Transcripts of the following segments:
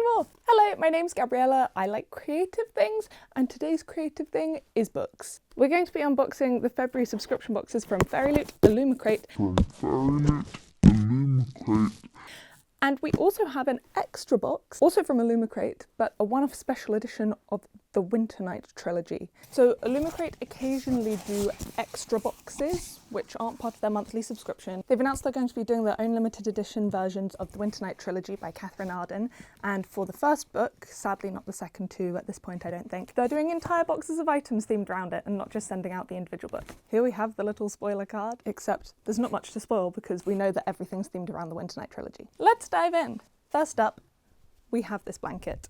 more! Hello, my name's Gabriella. I like creative things, and today's creative thing is books. We're going to be unboxing the February subscription boxes from Fairyloot, Illumicrate, and we also have an extra box, also from Illumicrate, but a one-off special edition of the Winternight trilogy. So Illumicrate occasionally do extra boxes, which aren't part of their monthly subscription. They've announced they're going to be doing their own limited edition versions of the Winternight trilogy by Catherine Arden. And for the first book, sadly not the second two at this point I don't think, they're doing entire boxes of items themed around it and not just sending out the individual book. Here we have the little spoiler card, except there's not much to spoil because we know that everything's themed around the Winternight trilogy. Let's dive in. First up, we have this blanket.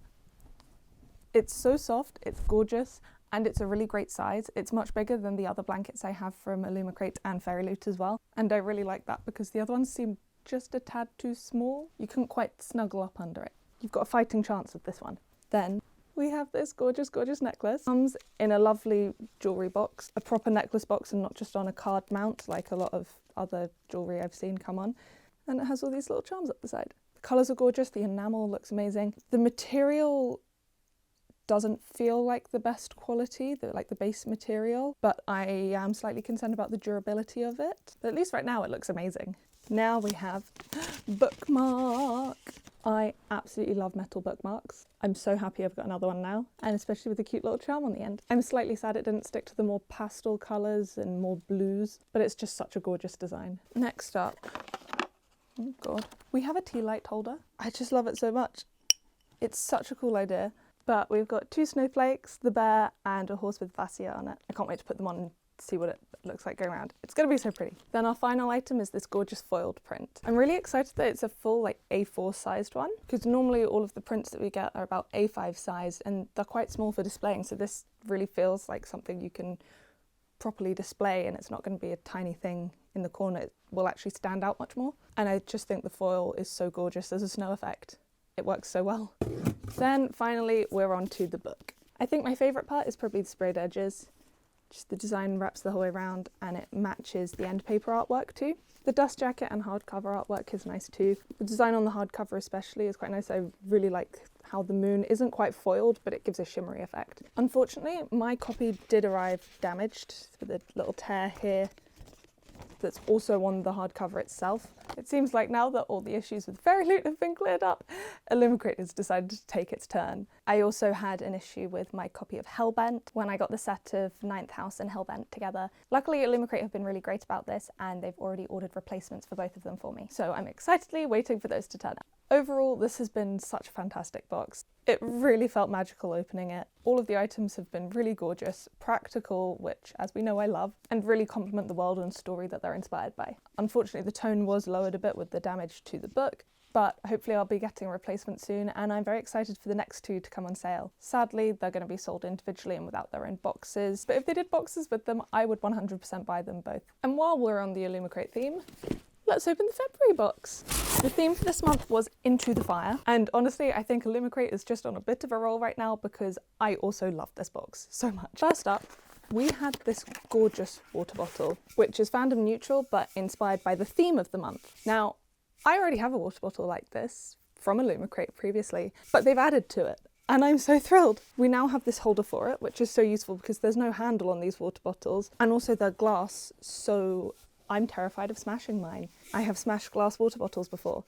It's so soft, it's gorgeous, and it's a really great size. It's much bigger than the other blankets I have from Illumicrate and Fairyloot as well. And I really like that because the other ones seem just a tad too small. You couldn't quite snuggle up under it. You've got a fighting chance with this one. Then we have this gorgeous, gorgeous necklace. Comes in a lovely jewellery box, a proper necklace box and not just on a card mount like a lot of other jewellery I've seen come on. And it has all these little charms up the side. The colours are gorgeous, the enamel looks amazing. The material doesn't feel like the best quality, like the base material, but I am slightly concerned about the durability of it. But at least right now it looks amazing. Now we have bookmark. I absolutely love metal bookmarks. I'm so happy I've got another one now, and especially with the cute little charm on the end. I'm slightly sad it didn't stick to the more pastel colours and more blues, but it's just such a gorgeous design. Next up, oh god, we have a tea light holder. I just love it so much. It's such a cool idea. But we've got two snowflakes, the bear, and a horse with Vassia on it. I can't wait to put them on and see what it looks like going around. It's going to be so pretty. Then our final item is this gorgeous foiled print. I'm really excited that it's a full A4 sized one, because normally all of the prints that we get are about A5 size and they're quite small for displaying. So this really feels like something you can properly display, and it's not going to be a tiny thing in the corner. It will actually stand out much more. And I just think the foil is so gorgeous as a snow effect. It works so well. Then finally we're on to the book. I think my favourite part is probably the sprayed edges. Just the design wraps the whole way around and it matches the end paper artwork too. The dust jacket and hardcover artwork is nice too. The design on the hardcover especially is quite nice. I really like how the moon isn't quite foiled, but it gives a shimmery effect. Unfortunately, my copy did arrive damaged with a little tear here that's also on the hardcover itself. It seems like now that all the issues with Fairyloot have been cleared up, Illumicrate has decided to take its turn. I also had an issue with my copy of Hellbent when I got the set of Ninth House and Hellbent together. Luckily, Illumicrate have been really great about this and they've already ordered replacements for both of them for me. So I'm excitedly waiting for those to turn up. Overall, this has been such a fantastic box. It really felt magical opening it. All of the items have been really gorgeous, practical, which as we know I love, and really complement the world and story that they're inspired by. Unfortunately, the tone was lowered a bit with the damage to the book, but hopefully I'll be getting a replacement soon, and I'm very excited for the next two to come on sale. Sadly, they're going to be sold individually and without their own boxes, but if they did boxes with them, I would 100% buy them both. And while we're on the Illumicrate theme, let's open the February box. The theme for this month was Into the Fire, and honestly I think Illumicrate is just on a bit of a roll right now because I also love this box so much. First up, we had this gorgeous water bottle, which is fandom neutral but inspired by the theme of the month. Now, I already have a water bottle like this from Illumicrate previously, but they've added to it. And I'm so thrilled. We now have this holder for it, which is so useful because there's no handle on these water bottles, and also they're glass, so I'm terrified of smashing mine. I have smashed glass water bottles before.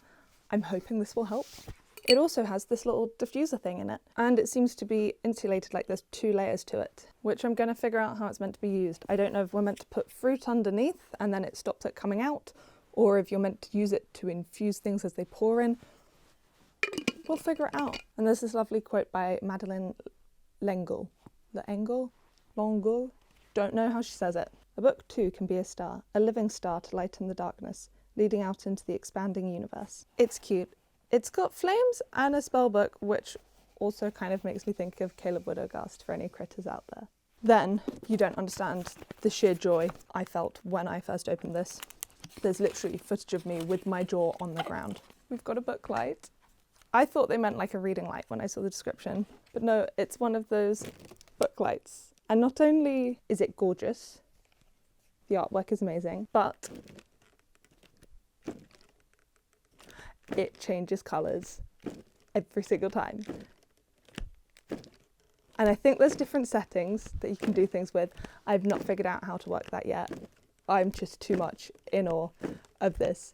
I'm hoping this will help. It also has this little diffuser thing in it, and it seems to be insulated, like there's 2 layers to it, which I'm going to figure out how it's meant to be used. I don't know if we're meant to put fruit underneath and then it stops it coming out, or if you're meant to use it to infuse things as they pour in. We'll figure it out. And there's this lovely quote by Madeleine L'Engle. L'Engle? Don't know how she says it. A book too can be a star, a living star to lighten the darkness, leading out into the expanding universe. It's cute. It's got flames and a spell book, which also kind of makes me think of Caleb Widogast for any critters out there. Then, you don't understand the sheer joy I felt when I first opened this. There's literally footage of me with my jaw on the ground. We've got a book light. I thought they meant like a reading light when I saw the description, but no, it's one of those book lights. And not only is it gorgeous, the artwork is amazing, but it changes colours every single time. And I think there's different settings that you can do things with. I've not figured out how to work that yet. I'm just too much in awe of this.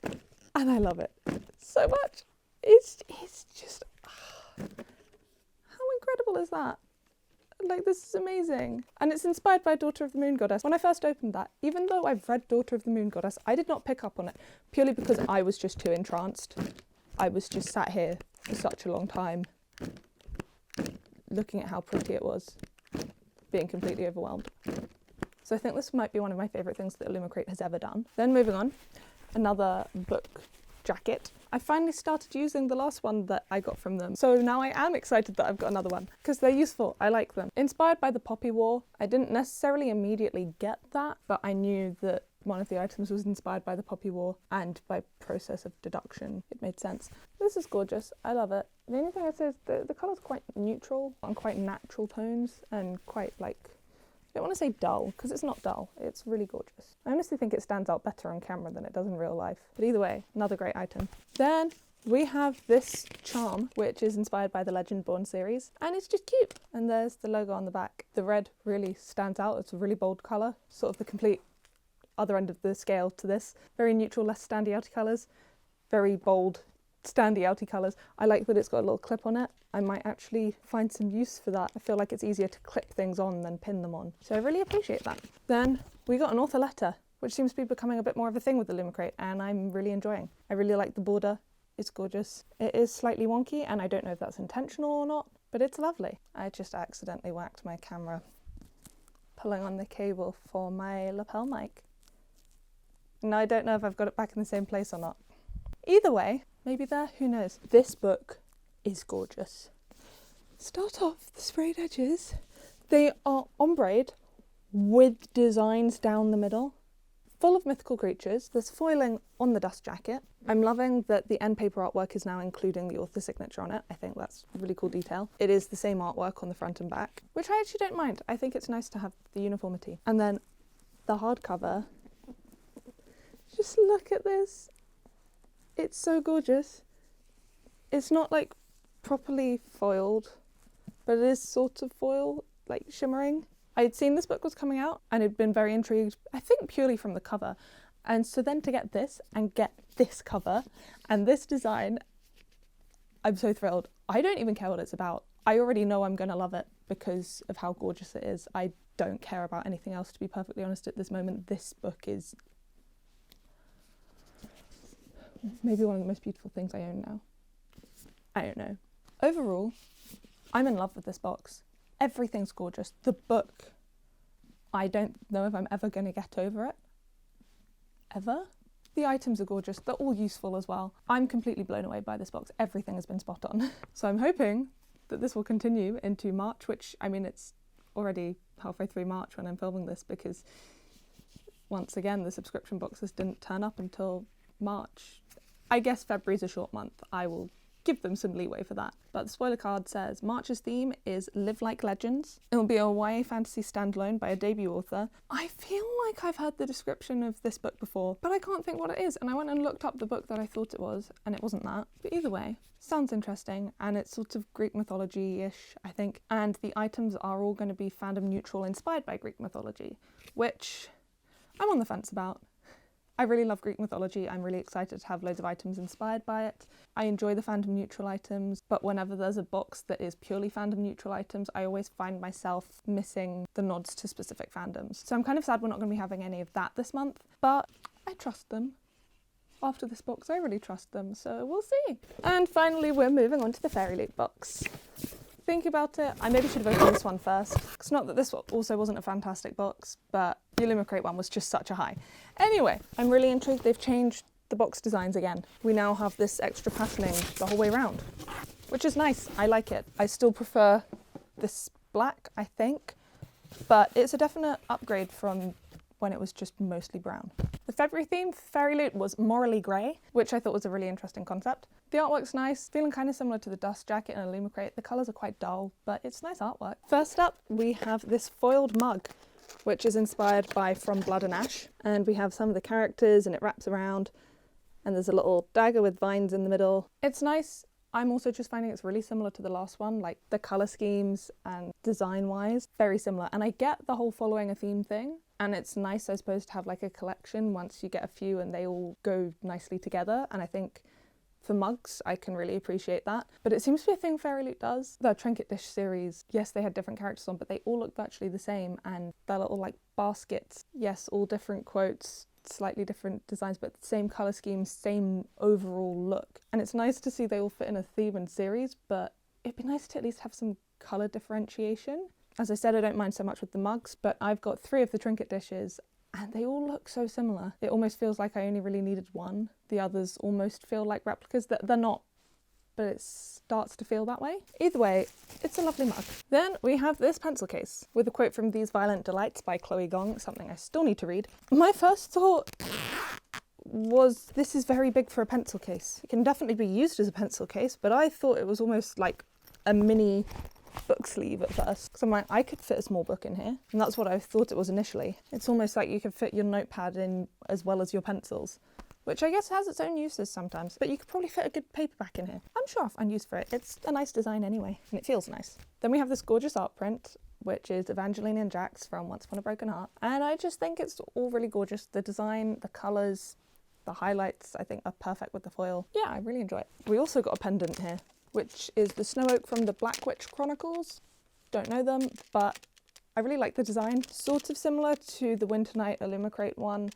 And I love it so much. It's just, how incredible is that? Like, this is amazing. And it's inspired by Daughter of the Moon Goddess. When I first opened that, even though I've read Daughter of the Moon Goddess, I did not pick up on it, purely because I was just too entranced. I was just sat here for such a long time, looking at how pretty it was, being completely overwhelmed. So I think this might be one of my favourite things that Illumicrate has ever done. Then moving on, another book jacket. I finally started using the last one that I got from them. So now I am excited that I've got another one because they're useful. I like them. Inspired by the Poppy War, I didn't necessarily immediately get that, but I knew that one of the items was inspired by the Poppy War, and by process of deduction, it made sense. This is gorgeous. I love it. The only thing I'd say is the colour's quite neutral and quite natural tones and quite like, I don't want to say dull, because it's not dull. It's really gorgeous. I honestly think it stands out better on camera than it does in real life. But either way, another great item. Then we have this charm, which is inspired by the Legendborn series, and it's just cute. And there's the logo on the back. The red really stands out. It's a really bold colour, sort of the complete other end of the scale to this. Very neutral, less standy-outy colours. Very bold, standy-outy colours. I like that it's got a little clip on it. I might actually find some use for that. I feel like it's easier to clip things on than pin them on. So I really appreciate that. Then we got an author letter, which seems to be becoming a bit more of a thing with the Illumicrate, and I'm really enjoying. I really like the border. It's gorgeous. It is slightly wonky, and I don't know if that's intentional or not, but it's lovely. I just accidentally whacked my camera pulling on the cable for my lapel mic. Now I don't know if I've got it back in the same place or not. Either way, maybe there, who knows. This book is gorgeous. Start off the sprayed edges. They are ombre'd with designs down the middle, full of mythical creatures. There's foiling on the dust jacket. I'm loving that the end paper artwork is now including the author signature on it. I think that's a really cool detail. It is the same artwork on the front and back, which I actually don't mind. I think it's nice to have the uniformity. And then the hardcover. Just look at this. It's so gorgeous. It's not like properly foiled, but it is sort of foil, like shimmering. I'd seen this book was coming out and had been very intrigued, I think purely from the cover. And so then to get this and get this cover and this design, I'm so thrilled. I don't even care what it's about. I already know I'm going to love it because of how gorgeous it is. I don't care about anything else, to be perfectly honest, at this moment. This book is maybe one of the most beautiful things I own now. I don't know. Overall, I'm in love with this box. Everything's gorgeous. The book, I don't know if I'm ever going to get over it. Ever? The items are gorgeous. They're all useful as well. I'm completely blown away by this box. Everything has been spot on. So I'm hoping that this will continue into March, which, I mean, it's already halfway through March when I'm filming this because, once again, the subscription boxes didn't turn up until March. I guess February's a short month. I will give them some leeway for that. But the spoiler card says, March's theme is Live Like Legends. It will be a YA fantasy standalone by a debut author. I feel like I've heard the description of this book before, but I can't think what it is. And I went and looked up the book that I thought it was, and it wasn't that. But either way, sounds interesting, and it's sort of Greek mythology-ish, I think. And the items are all going to be fandom neutral, inspired by Greek mythology, which I'm on the fence about. I really love Greek mythology. I'm really excited to have loads of items inspired by it. I enjoy the fandom neutral items, but whenever there's a box that is purely fandom neutral items, I always find myself missing the nods to specific fandoms. So I'm kind of sad we're not going to be having any of that this month, but I trust them. After this box, I really trust them, so we'll see. And finally, we're moving on to the Fairyloot box. Think about it, I maybe should have opened this one first. It's not that this also wasn't a fantastic box, but the Illumicrate one was just such a high. Anyway, I'm really intrigued. They've changed the box designs again. We now have this extra patterning the whole way around, which is nice. I like it. I still prefer this black, I think, but it's a definite upgrade from when it was just mostly brown. The February theme for Fairyloot was Morally Grey, which I thought was a really interesting concept. The artwork's nice, feeling kind of similar to the dust jacket and Illumicrate. The colours are quite dull, but it's nice artwork. First up, we have this foiled mug, which is inspired by From Blood and Ash. And we have some of the characters and it wraps around, and there's a little dagger with vines in the middle. It's nice. I'm also just finding it's really similar to the last one, like the colour schemes and design-wise, very similar. And I get the whole following a theme thing, and it's nice, I suppose, to have like a collection once you get a few and they all go nicely together. And I think for mugs, I can really appreciate that. But it seems to be a thing Fairyloot does. The Trinket Dish series, yes, they had different characters on, but they all look virtually the same. And their little like baskets, yes, all different quotes, slightly different designs, but same colour scheme, same overall look. And it's nice to see they all fit in a theme and series, but it'd be nice to at least have some colour differentiation. As I said, I don't mind so much with the mugs, but I've got 3 of the Trinket Dishes and they all look so similar. It almost feels like I only really needed one. The others almost feel like replicas. They're not, but it starts to feel that way. Either way, it's a lovely mug. Then we have this pencil case with a quote from These Violent Delights by Chloe Gong, something I still need to read. My first thought was, this is very big for a pencil case. It can definitely be used as a pencil case, but I thought it was almost like a mini book sleeve at first. So I'm like, I could fit a small book in here. And that's what I thought it was initially. It's almost like you could fit your notepad in as well as your pencils, which I guess has its own uses sometimes, but you could probably fit a good paperback in here. I'm sure I'll find use for it. It's a nice design anyway, and it feels nice. Then we have this gorgeous art print, which is Evangeline and Jax from Once Upon a Broken Heart. And I just think it's all really gorgeous. The design, the colours, the highlights, I think are perfect with the foil. Yeah, I really enjoy it. We also got a pendant here, which is the Snow Oak from the Black Witch Chronicles. Don't know them, but I really like the design. Sort of similar to the Winternight Illumicrate one.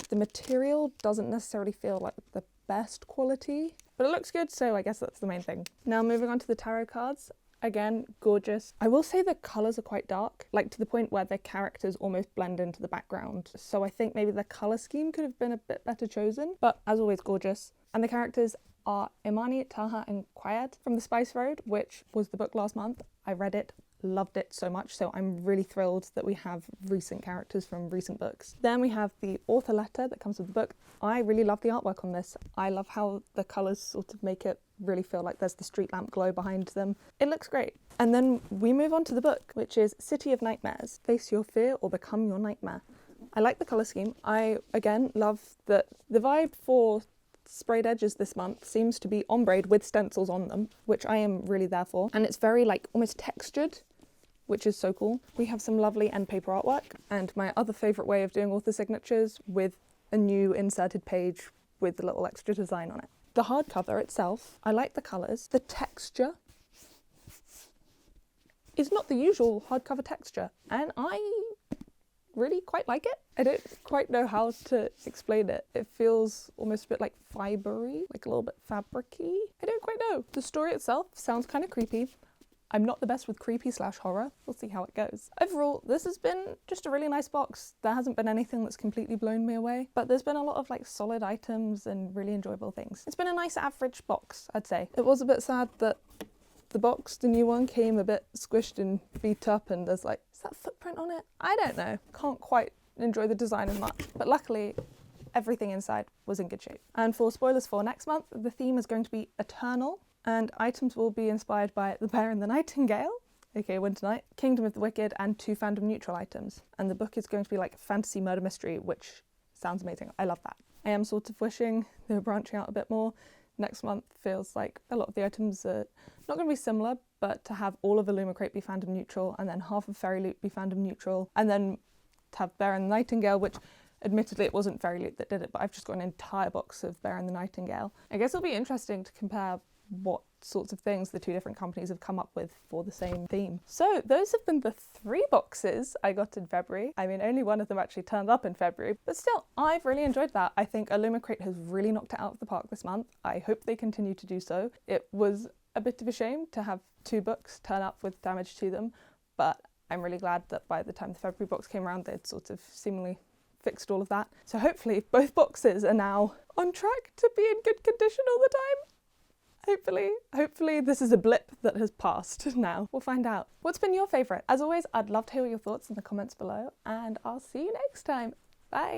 The material doesn't necessarily feel like the best quality, but it looks good, so I guess that's the main thing. Now moving on to the tarot cards. Again, gorgeous. I will say the colours are quite dark, like to the point where their characters almost blend into the background. So I think maybe the colour scheme could have been a bit better chosen, but as always, gorgeous. And the characters are Imani, Taha and Quayad from The Spice Road, which was the book last month. I read it, loved it so much, so I'm really thrilled that we have recent characters from recent books. Then we have the author letter that comes with the book. I really love the artwork on this. I love how the colours sort of make it really feel like there's the street lamp glow behind them. It looks great. And then we move on to the book, which is City of Nightmares. Face your fear or become your nightmare. I like the colour scheme. I, again, love that the vibe for sprayed edges this month seems to be ombre with stencils on them, which I am really there for. And it's very like almost textured, which is so cool. We have some lovely end paper artwork, and my other favourite way of doing author signatures with a new inserted page with a little extra design on it. The hardcover itself, I like the colours. The texture is not the usual hardcover texture, and I really quite like it. I don't quite know how to explain it. It feels almost a bit like fibery, like a little bit fabricy. I don't quite know. The story itself sounds kind of creepy. I'm not the best with creepy/horror. We'll see how it goes. Overall, this has been just a really nice box. There hasn't been anything that's completely blown me away, but there's been a lot of like solid items and really enjoyable things. It's been a nice average box, I'd say. It was a bit sad that the box, the new one, came a bit squished and beat up, and there's like, is that footprint on it? I don't know. Can't quite enjoy the design as much, but luckily everything inside was in good shape. And for spoilers for next month, the theme is going to be eternal, and items will be inspired by The Bear and the Nightingale, aka Winternight, Kingdom of the Wicked, and 2 fandom neutral items. And the book is going to be like a fantasy murder mystery, which sounds amazing. I love that. I am sort of wishing they were branching out a bit more. Next month feels like a lot of the items are not going to be similar, but to have all of Illumicrate be fandom neutral, and then half of Fairyloot be fandom neutral, and then to have Bear and the Nightingale, which admittedly it wasn't Fairyloot that did it, but I've just got an entire box of Bear and the Nightingale. I guess it'll be interesting to compare what sorts of things the 2 different companies have come up with for the same theme. So those have been the 3 boxes I got in February. I mean, only one of them actually turned up in February, but still, I've really enjoyed that. I think Illumicrate has really knocked it out of the park this month. I hope they continue to do so. It was a bit of a shame to have 2 books turn up with damage to them, but I'm really glad that by the time the February box came around, they'd sort of seemingly fixed all of that. So hopefully both boxes are now on track to be in good condition all the time. Hopefully this is a blip that has passed now. We'll find out. What's been your favourite? As always, I'd love to hear your thoughts in the comments below, and I'll see you next time. Bye!